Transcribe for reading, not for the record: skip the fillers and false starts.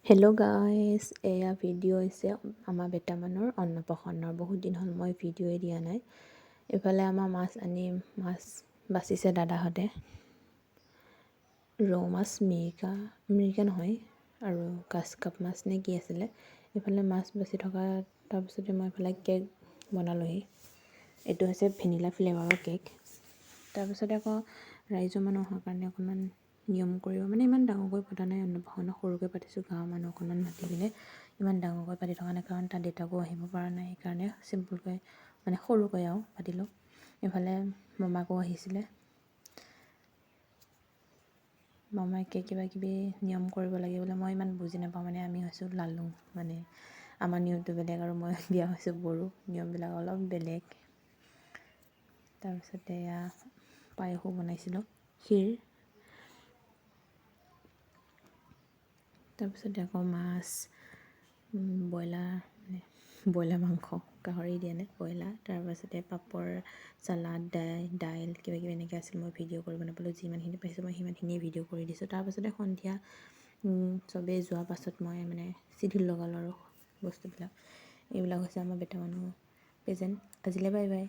Hello' guys, এয়া video' হৈছে আমাৰ বেটামানৰ অন্নপ্ৰসন্নৰ। বহুত দিন হ'ল মই ভিডিঅ'ই দিয়া নাই। এইফালে আমাৰ মাছ বাচিছে দাদাহঁতে। ৰৌ মাছ, মিৰিকা নহয় আৰু কাপ মাছ নে কি আছিলে। এইফালে মাছ বাচি থকা তাৰপিছতে মই এইফালে কেক বনালোহি। এইটো হৈছে ভেনিলা ফ্লেভাৰৰ কেক। তাৰপিছতে আকৌ ৰাইজৰ মানুহ অহাৰ কাৰণে অকণমান নিয়ম কৰিব, মানে ইমান ডাঙৰকৈ পতা নাই অন্নপ্ৰসন্ন, সৰুকৈ পাতিছোঁ। গাঁৱৰ মানুহ অকণমান মাতি কিনে ইমান ডাঙৰকৈ পাতি থকা নাই, কাৰণ তাৰ দেউতাকো আহিব পৰা নাই। সেইকাৰণে চিম্পুলকৈ মানে সৰুকৈ আৰু পাতিলোঁ। এইফালে মামাকো আহিছিলে। মামাকে কিবা কিবি নিয়ম কৰিব লাগে বোলে, মই ইমান বুজি নাপাওঁ। মানে আমি হৈছোঁ লালুং, মানে আমাৰ নিয়মটো বেলেগ আৰু মই বিয়া হৈছোঁ বড়ো, নিয়মবিলাক অলপ বেলেগ। তাৰপিছতে এয়া পায়সো বনাইছিলোঁ, ক্ষীৰ। তাৰপিছতে আকৌ মাছ, ব্ৰইলাৰ মাংস, গাহৰি দিয়া নাই, ব্ৰইলাৰ। তাৰপাছতে পাপৰ, চালাড, দাইল কিবা কিবি এনেকৈ আছিল। মই ভিডিঅ' কৰিব নাপালোঁ, যিমানখিনি পাইছোঁ মই সিমানখিনিয়ে ভিডিঅ' কৰি দিছোঁ। তাৰপাছতে সন্ধিয়া চবেই যোৱাৰ পাছত মই মানে চিডিউল লগালোঁ আৰু বস্তুবিলাক। এইবিলাক হৈছে আমাৰ বেটা মানুহৰ প্ৰেজেণ্ট। আজিলৈ বাই বাই।